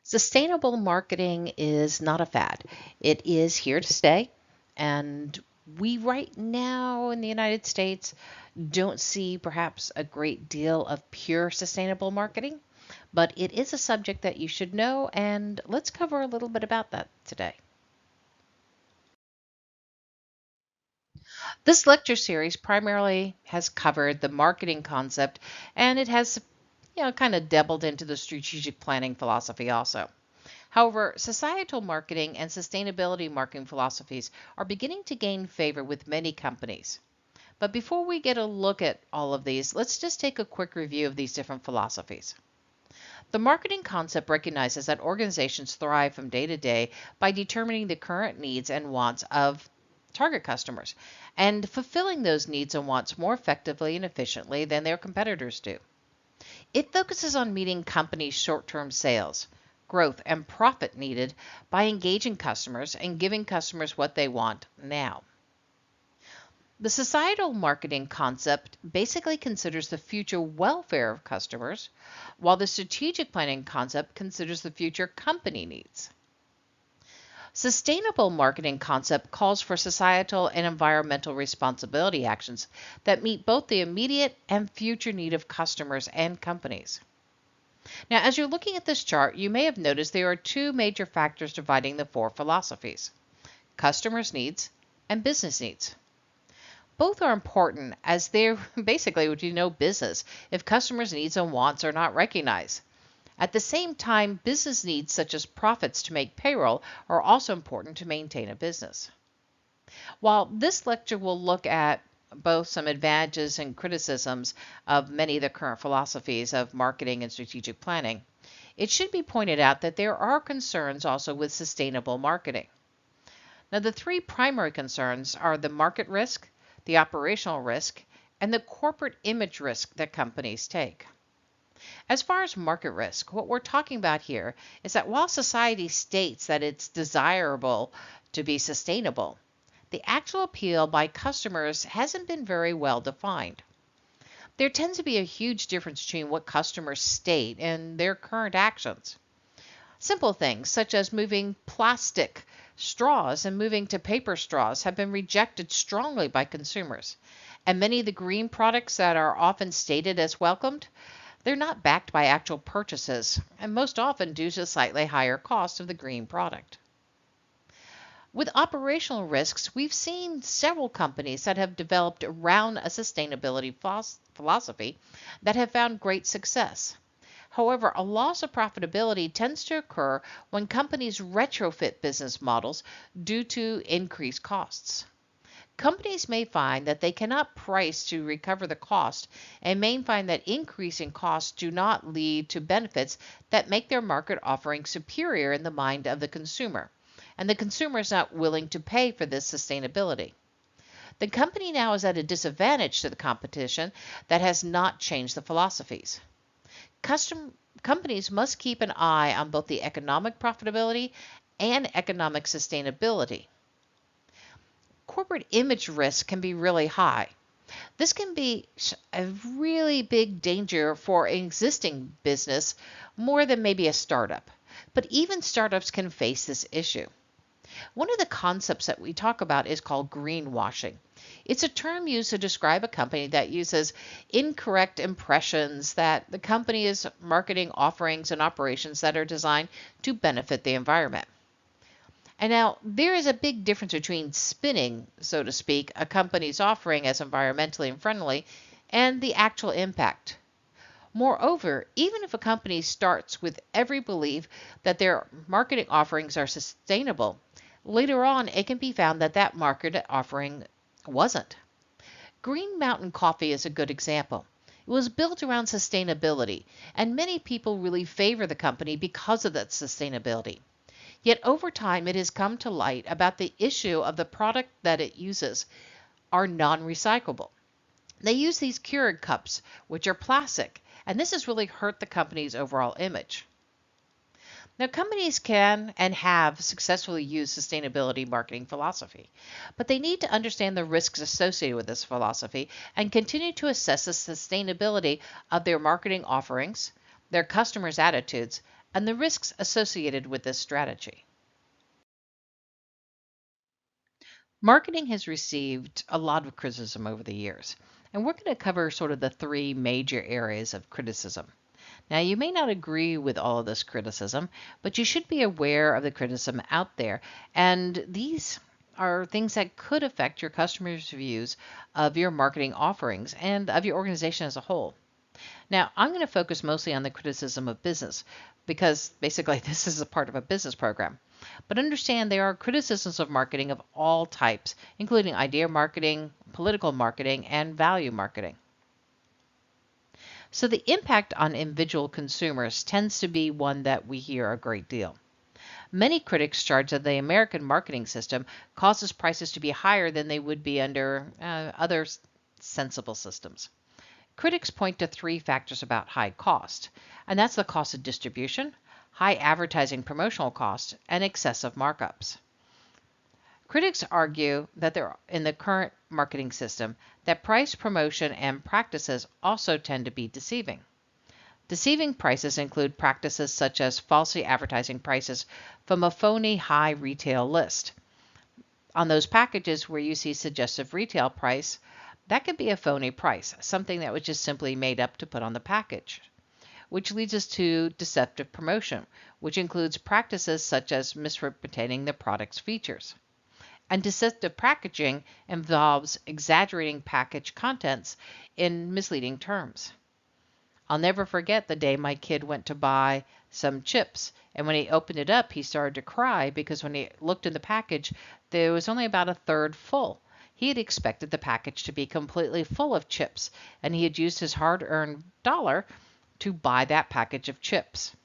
Sustainable marketing is not a fad. It is here to stay. And we, right now in the United States, don't see perhaps a great deal of pure sustainable marketing, but it is a subject that you should know. And let's cover a little bit about that today. This lecture series primarily has covered the marketing concept, and it has, kind of dabbled into the strategic planning philosophy also. However, societal marketing and sustainability marketing philosophies are beginning to gain favor with many companies. But before we get a look at all of these, let's just take a quick review of these different philosophies. The marketing concept recognizes that organizations thrive from day to day by determining the current needs and wants of target customers and fulfilling those needs and wants more effectively and efficiently than their competitors do. It focuses on meeting companies' short term sales, growth, and profit needed by engaging customers and giving customers what they want now. The societal marketing concept basically considers the future welfare of customers, while the strategic planning concept considers the future company needs. Sustainable marketing concept calls for societal and environmental responsibility actions that meet both the immediate and future need of customers and companies. Now, as you're looking at this chart, you may have noticed there are two major factors dividing the four philosophies: customers' needs and business needs. Both are important as there basically would be no business if customers' needs and wants are not recognized. At the same time, business needs such as profits to make payroll are also important to maintain a business. While this lecture will look at both some advantages and criticisms of many of the current philosophies of marketing and strategic planning, it should be pointed out that there are concerns also with sustainable marketing. Now, the three primary concerns are the market risk, the operational risk, and the corporate image risk that companies take. As far as market risk, what we're talking about here is that while society states that it's desirable to be sustainable, the actual appeal by customers hasn't been very well defined. There tends to be a huge difference between what customers state and their current actions. Simple things such as moving plastic straws and moving to paper straws have been rejected strongly by consumers. And many of the green products that are often stated as welcomed, they're not backed by actual purchases, and most often due to slightly higher cost of the green product. With operational risks, we've seen several companies that have developed around a sustainability philosophy that have found great success. However, a loss of profitability tends to occur when companies retrofit business models due to increased costs. Companies may find that they cannot price to recover the cost and may find that increasing costs do not lead to benefits that make their market offering superior in the mind of the consumer, and the consumer is not willing to pay for this sustainability. The company now is at a disadvantage to the competition that has not changed the philosophies. Companies must keep an eye on both the economic profitability and economic sustainability. Corporate image risk can be really high. This can be a really big danger for an existing business more than maybe a startup. But even startups can face this issue. One of the concepts that we talk about is called greenwashing. It's a term used to describe a company that uses incorrect impressions that the company is marketing offerings and operations that are designed to benefit the environment. And now there is a big difference between spinning, so to speak, a company's offering as environmentally friendly and the actual impact. Moreover, even if a company starts with every belief that their marketing offerings are sustainable, later on it can be found that that market offering wasn't. Green Mountain Coffee is a good example. It was built around sustainability, and many people really favor the company because of that sustainability. Yet over time, it has come to light about the issue of the product that it uses are non-recyclable. They use these Keurig cups, which are plastic, and this has really hurt the company's overall image. Now, companies can and have successfully used sustainability marketing philosophy, but they need to understand the risks associated with this philosophy and continue to assess the sustainability of their marketing offerings, their customers' attitudes, and the risks associated with this strategy. Marketing has received a lot of criticism over the years, and we're going to cover sort of the three major areas of criticism. Now, you may not agree with all of this criticism, but you should be aware of the criticism out there, and these are things that could affect your customers' views of your marketing offerings and of your organization as a whole. Now, I'm going to focus mostly on the criticism of business because basically this is a part of a business program. But understand there are criticisms of marketing of all types, including idea marketing, political marketing, and value marketing. So the impact on individual consumers tends to be one that we hear a great deal. Many critics charge that the American marketing system causes prices to be higher than they would be under other sensible systems. Critics point to three factors about high cost, and that's the cost of distribution, high advertising promotional costs, and excessive markups. Critics argue that in the current marketing system, that price promotion and practices also tend to be deceiving. Deceiving prices include practices such as falsely advertising prices from a phony high retail list. On those packages where you see suggestive retail price, that could be a phony price, something that was just simply made up to put on the package, which leads us to deceptive promotion, which includes practices such as misrepresenting the product's features. And deceptive packaging involves exaggerating package contents in misleading terms. I'll never forget the day my kid went to buy some chips, and when he opened it up, he started to cry because when he looked in the package, there was only about a third full. He had expected the package to be completely full of chips, and he had used his hard-earned dollar to buy that package of chips.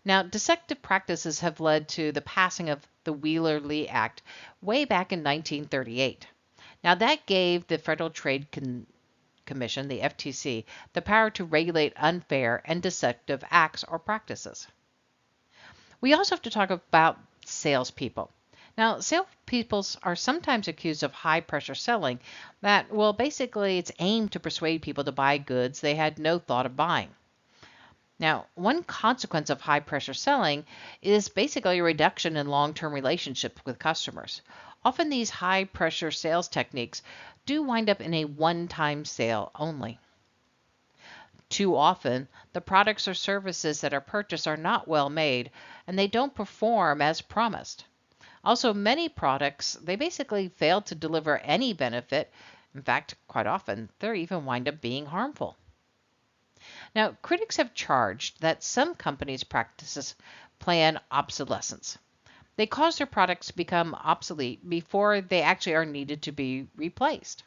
Now, deceptive practices have led to the passing of the Wheeler-Lee Act way back in 1938. Now, that gave the Federal Trade Commission, the FTC, the power to regulate unfair and deceptive acts or practices. We also have to talk about salespeople. Now, salespeople are sometimes accused of high-pressure selling that, well, basically it's aimed to persuade people to buy goods they had no thought of buying. Now, one consequence of high-pressure selling is basically a reduction in long-term relationships with customers. Often these high-pressure sales techniques do wind up in a one-time sale only. Too often, the products or services that are purchased are not well made, and they don't perform as promised. Also, many products, they basically fail to deliver any benefit. In fact, quite often, they even wind up being harmful. Now, critics have charged that some companies' practices plan obsolescence. They cause their products to become obsolete before they actually are needed to be replaced.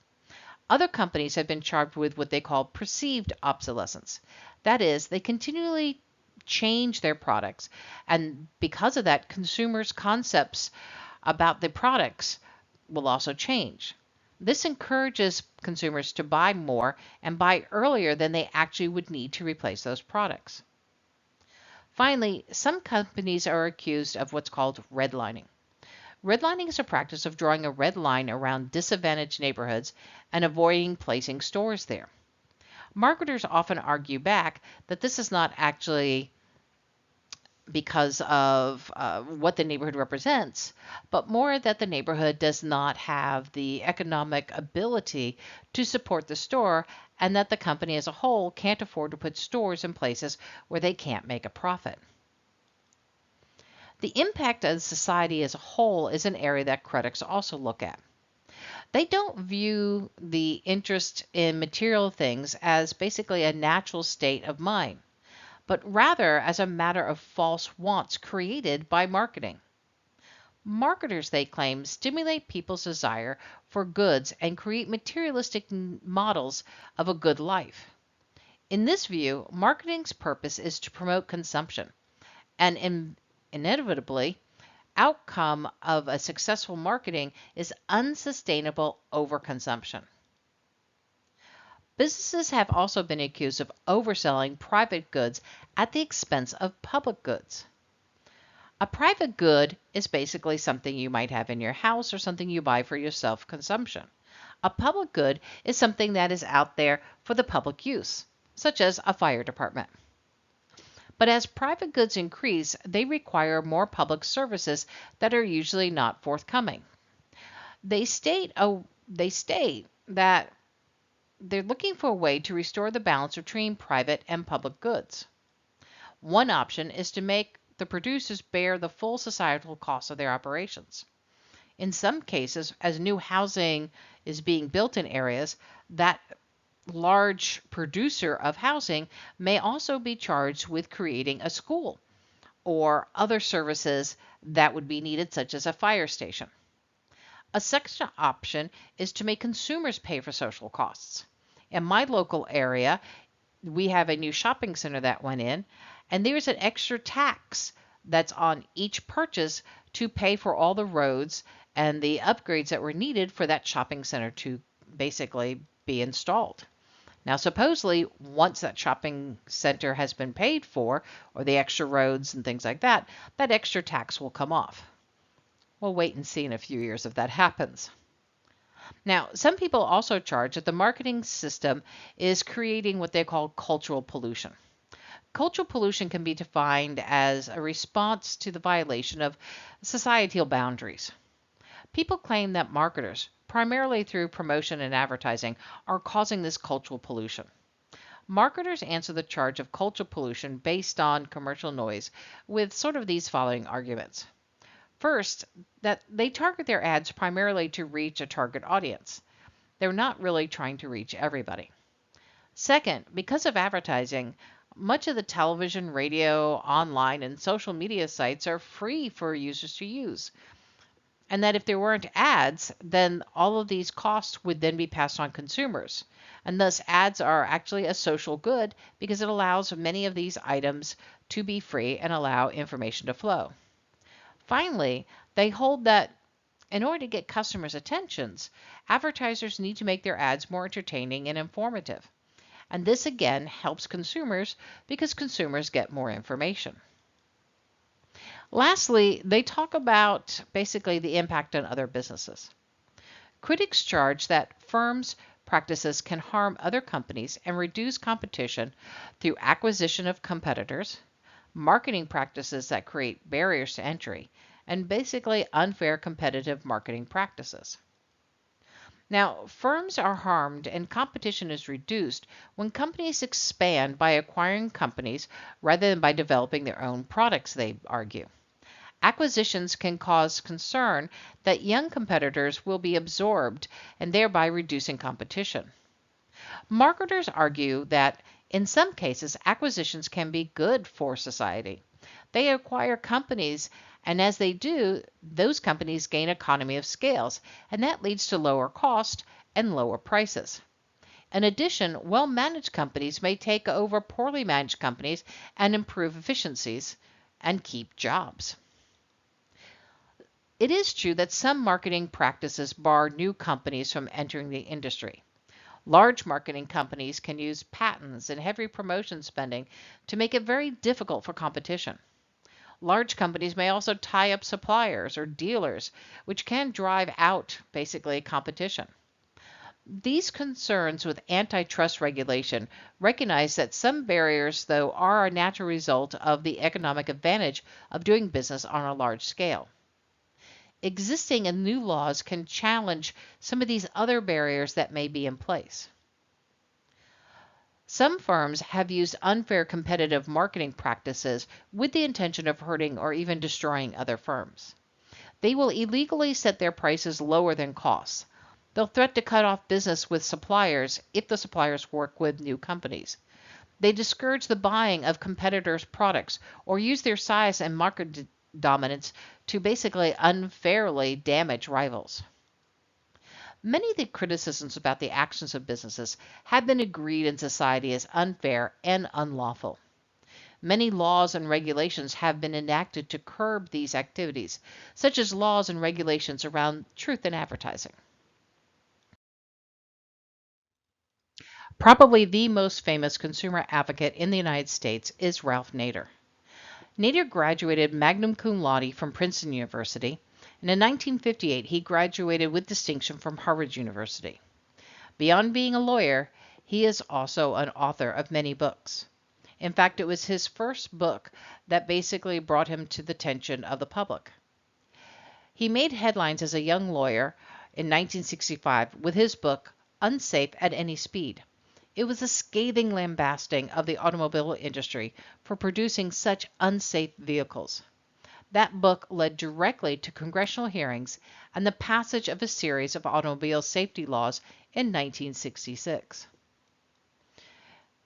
Other companies have been charged with what they call perceived obsolescence. That is, they continually change their products, and because of that, consumers' concepts about the products will also change. This encourages consumers to buy more and buy earlier than they actually would need to replace those products. Finally, some companies are accused of what's called redlining. Redlining is a practice of drawing a red line around disadvantaged neighborhoods and avoiding placing stores there. Marketers often argue back that this is not actually because of what the neighborhood represents, but more that the neighborhood does not have the economic ability to support the store and that the company as a whole can't afford to put stores in places where they can't make a profit. The impact of society as a whole is an area that critics also look at. They don't view the interest in material things as basically a natural state of mind, but rather as a matter of false wants created by marketing. Marketers, they claim, stimulate people's desire for goods and create materialistic models of a good life. In this view, marketing's purpose is to promote consumption, and inevitably, outcome of a successful marketing is unsustainable overconsumption. Businesses have also been accused of overselling private goods at the expense of public goods. A private good is basically something you might have in your house or something you buy for your self-consumption. A public good is something that is out there for the public use, such as a fire department. But as private goods increase, they require more public services that are usually not forthcoming. They state that they're looking for a way to restore the balance between private and public goods. One option is to make the producers bear the full societal cost of their operations. In some cases, as new housing is being built in areas, that large producer of housing may also be charged with creating a school or other services that would be needed, such as a fire station. A second option is to make consumers pay for social costs. In my local area, we have a new shopping center that went in, and there's an extra tax that's on each purchase to pay for all the roads and the upgrades that were needed for that shopping center to basically be installed. Now, supposedly, once that shopping center has been paid for, or the extra roads and things like that, that extra tax will come off. We'll wait and see in a few years if that happens. Now, some people also charge that the marketing system is creating what they call cultural pollution. Cultural pollution can be defined as a response to the violation of societal boundaries. People claim that marketers, primarily through promotion and advertising, are causing this cultural pollution. Marketers answer the charge of cultural pollution based on commercial noise with sort of these following arguments. First, that they target their ads primarily to reach a target audience. They're not really trying to reach everybody. Second, because of advertising, much of the television, radio, online, and social media sites are free for users to use. And that if there weren't ads, then all of these costs would then be passed on consumers. And thus, ads are actually a social good because it allows many of these items to be free and allow information to flow. Finally, they hold that in order to get customers' attentions, advertisers need to make their ads more entertaining and informative. And this again helps consumers because consumers get more information. Lastly, they talk about basically the impact on other businesses. Critics charge that firms' practices can harm other companies and reduce competition through acquisition of competitors, marketing practices that create barriers to entry, and basically unfair competitive marketing practices. Now, firms are harmed and competition is reduced when companies expand by acquiring companies rather than by developing their own products, they argue. Acquisitions can cause concern that young competitors will be absorbed and thereby reducing competition. Marketers argue that in some cases, acquisitions can be good for society. They acquire companies, and as they do, those companies gain economy of scales, and that leads to lower cost and lower prices. In addition, well-managed companies may take over poorly managed companies and improve efficiencies and keep jobs. It is true that some marketing practices bar new companies from entering the industry. Large marketing companies can use patents and heavy promotion spending to make it very difficult for competition. Large companies may also tie up suppliers or dealers, which can drive out basically competition. These concerns with antitrust regulation recognize that some barriers, though, are a natural result of the economic advantage of doing business on a large scale. Existing and new laws can challenge some of these other barriers that may be in place. Some firms have used unfair competitive marketing practices with the intention of hurting or even destroying other firms. They will illegally set their prices lower than costs. They'll threaten to cut off business with suppliers if the suppliers work with new companies. They discourage the buying of competitors' products or use their size and market dominance to basically unfairly damage rivals. Many of the criticisms about the actions of businesses have been agreed in society as unfair and unlawful. Many laws and regulations have been enacted to curb these activities, such as laws and regulations around truth in advertising. Probably the most famous consumer advocate in the United States is Ralph Nader. Nader graduated magna cum laude from Princeton University, and in 1958 he graduated with distinction from Harvard University. Beyond being a lawyer, he is also an author of many books. In fact, it was his first book that basically brought him to the attention of the public. He made headlines as a young lawyer in 1965 with his book, Unsafe at Any Speed. It was a scathing lambasting of the automobile industry for producing such unsafe vehicles. That book led directly to congressional hearings and the passage of a series of automobile safety laws in 1966.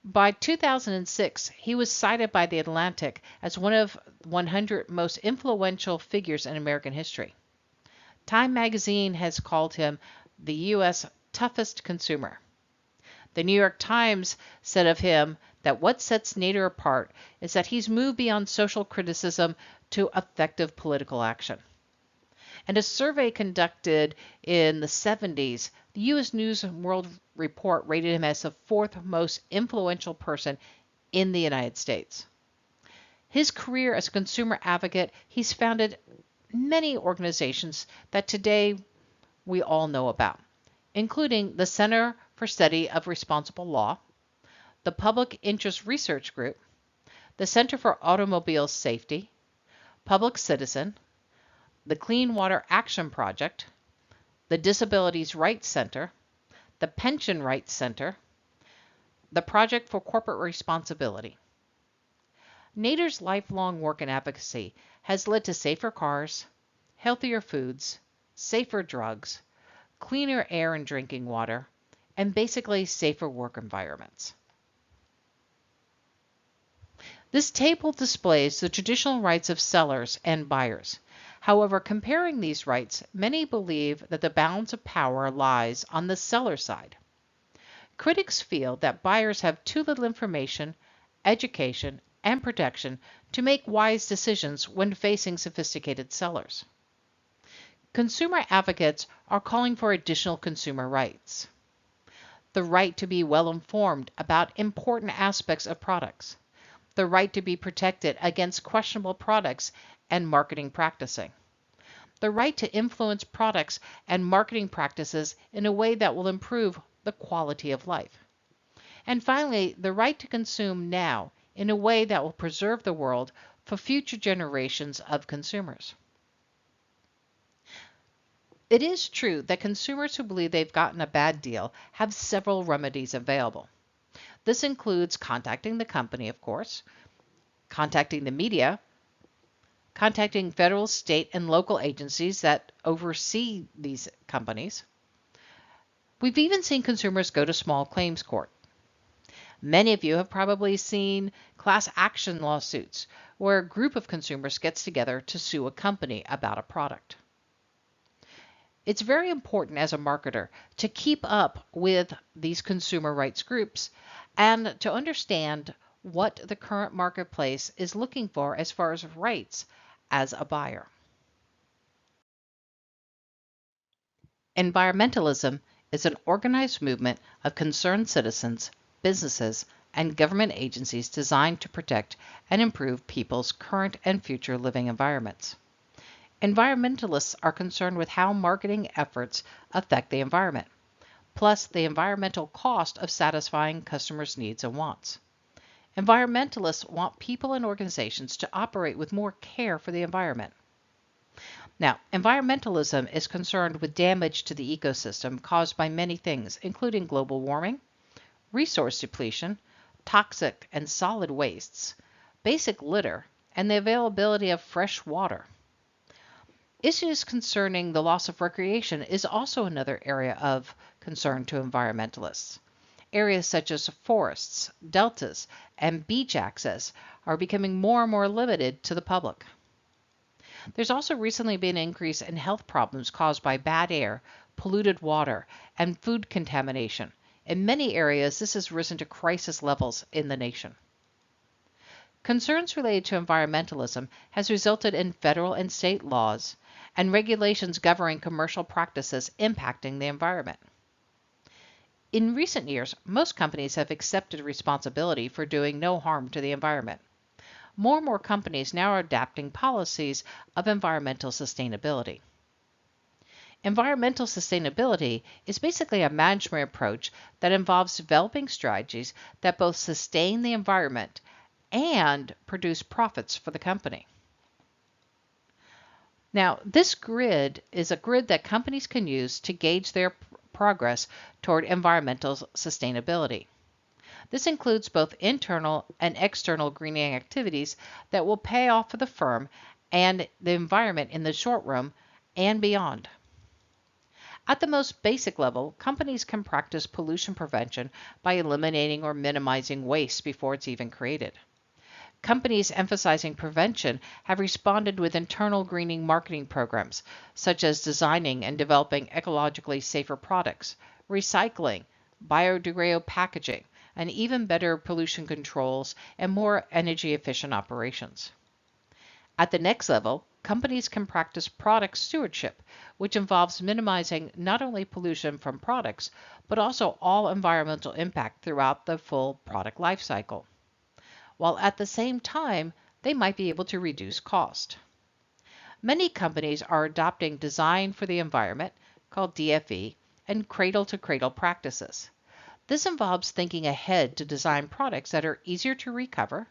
By 2006, he was cited by The Atlantic as one of 100 most influential figures in American history. Time magazine has called him the U.S. toughest consumer. The New York Times said of him that what sets Nader apart is that he's moved beyond social criticism to effective political action. And a survey conducted in the 70s, the U.S. News and World Report rated him as the fourth most influential person in the United States. His career as a consumer advocate, he's founded many organizations that today we all know about, including the Center for Study of Responsible Law, the Public Interest Research Group, the Center for Automobile Safety, Public Citizen, the Clean Water Action Project, the Disabilities Rights Center, the Pension Rights Center, the Project for Corporate Responsibility. Nader's lifelong work in advocacy has led to safer cars, healthier foods, safer drugs, cleaner air and drinking water, and basically safer work environments. This table displays the traditional rights of sellers and buyers. However, comparing these rights, many believe that the balance of power lies on the seller side. Critics feel that buyers have too little information, education, and protection to make wise decisions when facing sophisticated sellers. Consumer advocates are calling for additional consumer rights. The right to be well informed about important aspects of products. The right to be protected against questionable products and marketing practicing. The right to influence products and marketing practices in a way that will improve the quality of life. And finally, the right to consume now in a way that will preserve the world for future generations of consumers. It is true that consumers who believe they've gotten a bad deal have several remedies available. This includes contacting the company, of course, contacting the media, contacting federal, state, and local agencies that oversee these companies. We've even seen consumers go to small claims court. Many of you have probably seen class action lawsuits where a group of consumers gets together to sue a company about a product. It's very important as a marketer to keep up with these consumer rights groups and to understand what the current marketplace is looking for as far as rights as a buyer. Environmentalism is an organized movement of concerned citizens, businesses, and government agencies designed to protect and improve people's current and future living environments. Environmentalists are concerned with how marketing efforts affect the environment, plus the environmental cost of satisfying customers' needs and wants. Environmentalists want people and organizations to operate with more care for the environment. Now, environmentalism is concerned with damage to the ecosystem caused by many things, including global warming, resource depletion, toxic and solid wastes, basic litter, and the availability of fresh water. Issues concerning the loss of recreation is also another area of concern to environmentalists. Areas such as forests, deltas, and beach access are becoming more and more limited to the public. There's also recently been an increase in health problems caused by bad air, polluted water, and food contamination. In many areas, this has risen to crisis levels in the nation. Concerns related to environmentalism has resulted in federal and state laws and regulations governing commercial practices impacting the environment. In recent years, most companies have accepted responsibility for doing no harm to the environment. More and more companies now are adapting policies of environmental sustainability. Environmental sustainability is basically a management approach that involves developing strategies that both sustain the environment and produce profits for the company. Now, this grid is a grid that companies can use to gauge their progress toward environmental sustainability. This includes both internal and external greening activities that will pay off for the firm and the environment in the short run and beyond. At the most basic level, companies can practice pollution prevention by eliminating or minimizing waste before it's even created. Companies emphasizing prevention have responded with internal greening marketing programs, such as designing and developing ecologically safer products, recycling, biodegradable packaging, and even better pollution controls and more energy efficient operations. At the next level, companies can practice product stewardship, which involves minimizing not only pollution from products, but also all environmental impact throughout the full product lifecycle, while at the same time, they might be able to reduce cost. Many companies are adopting design for the environment, called DFE, and cradle to cradle practices. This involves thinking ahead to design products that are easier to recover,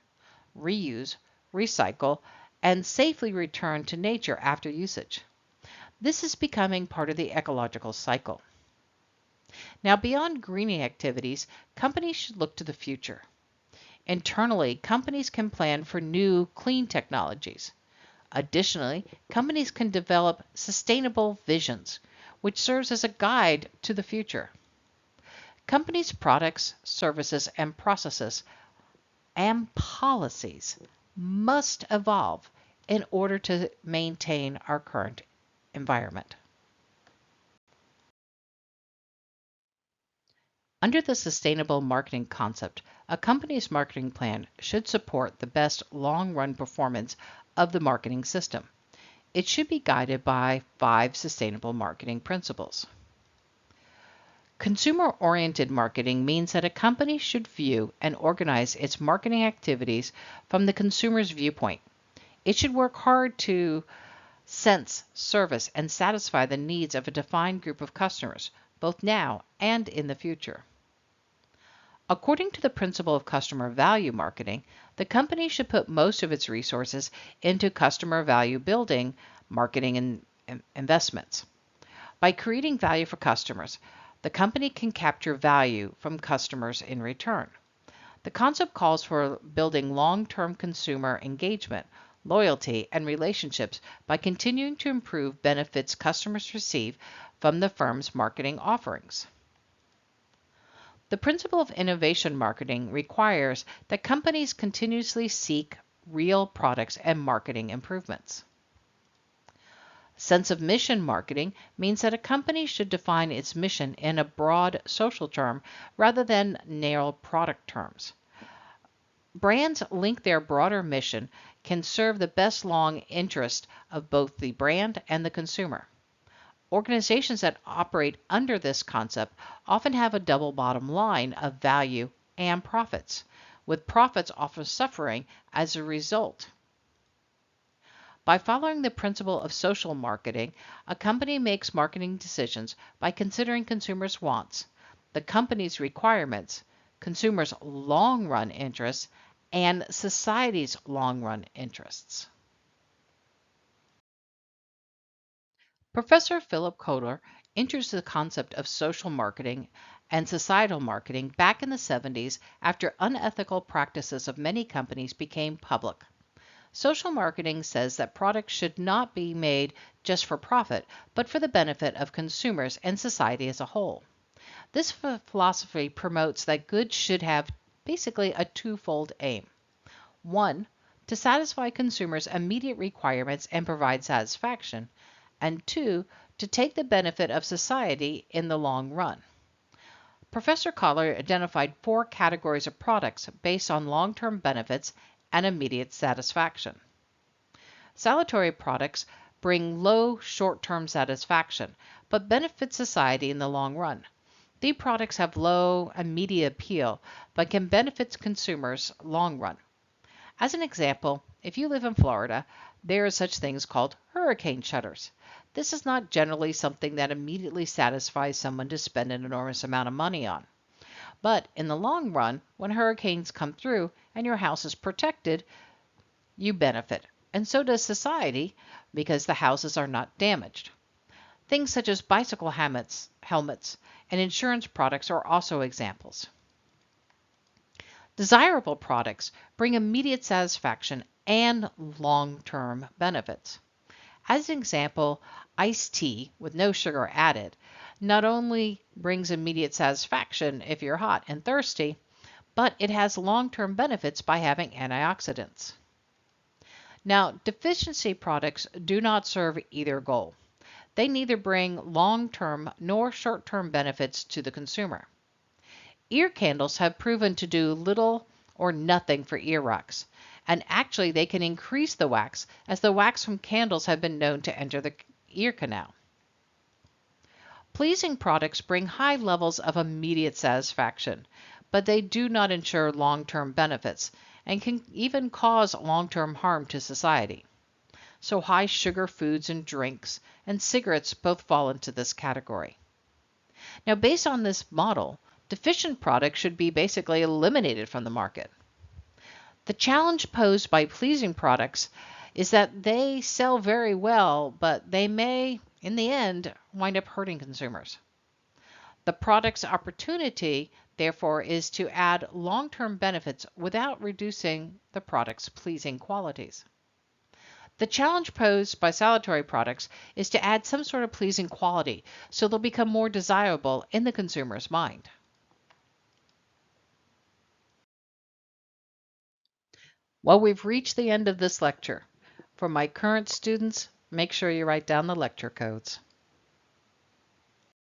reuse, recycle, and safely return to nature after usage. This is becoming part of the ecological cycle. Now, beyond greening activities, companies should look to the future. Internally, companies can plan for new clean technologies. Additionally, companies can develop sustainable visions, which serves as a guide to the future. Companies' products, services, and processes and policies must evolve in order to maintain our current environment. Under the sustainable marketing concept, a company's marketing plan should support the best long-run performance of the marketing system. It should be guided by 5 sustainable marketing principles. Consumer-oriented marketing means that a company should view and organize its marketing activities from the consumer's viewpoint. It should work hard to sense, service, and satisfy the needs of a defined group of customers, both now and in the future. According to the principle of customer value marketing, the company should put most of its resources into customer value building, marketing, and investments. By creating value for customers, the company can capture value from customers in return. The concept calls for building long-term consumer engagement, loyalty, and relationships by continuing to improve benefits customers receive from the firm's marketing offerings. The principle of innovation marketing requires that companies continuously seek real products and marketing improvements. Sense of mission marketing means that a company should define its mission in a broad social term rather than narrow product terms. Brands link their broader mission can serve the best long interest of both the brand and the consumer. Organizations that operate under this concept often have a double bottom line of value and profits, with profits often suffering as a result. By following the principle of social marketing, a company makes marketing decisions by considering consumers' wants, the company's requirements, consumers' long-run interests, and society's long-run interests. Professor Philip Kotler introduced the concept of social marketing and societal marketing back in the 70s after unethical practices of many companies became public. Social marketing says that products should not be made just for profit, but for the benefit of consumers and society as a whole. This philosophy promotes that goods should have basically a twofold aim. One, to satisfy consumers' immediate requirements and provide satisfaction, and 2, to take the benefit of society in the long run. Professor Kotler identified 4 categories of products based on long-term benefits and immediate satisfaction. Salutary products bring low short-term satisfaction, but benefit society in the long run. These products have low immediate appeal, but can benefit consumers long run. As an example, if you live in Florida, there are such things called hurricane shutters. This is not generally something that immediately satisfies someone to spend an enormous amount of money on. But in the long run, when hurricanes come through and your house is protected, you benefit. And so does society because the houses are not damaged. Things such as bicycle helmets, and insurance products are also examples. Desirable products bring immediate satisfaction and long-term benefits. As an example, iced tea with no sugar added not only brings immediate satisfaction if you're hot and thirsty, but it has long-term benefits by having antioxidants. Now, deficiency products do not serve either goal. They neither bring long-term nor short-term benefits to the consumer. Ear candles have proven to do little or nothing for ear wax, and actually they can increase the wax as the wax from candles have been known to enter the ear canal. Pleasing products bring high levels of immediate satisfaction, but they do not ensure long-term benefits and can even cause long-term harm to society. So high sugar foods and drinks and cigarettes both fall into this category. Now, based on this model, deficient products should be basically eliminated from the market. The challenge posed by pleasing products is that they sell very well, but they may, in the end, wind up hurting consumers. The product's opportunity, therefore, is to add long-term benefits without reducing the product's pleasing qualities. The challenge posed by salutary products is to add some sort of pleasing quality so they'll become more desirable in the consumer's mind. Well, we've reached the end of this lecture. For my current students, make sure you write down the lecture codes.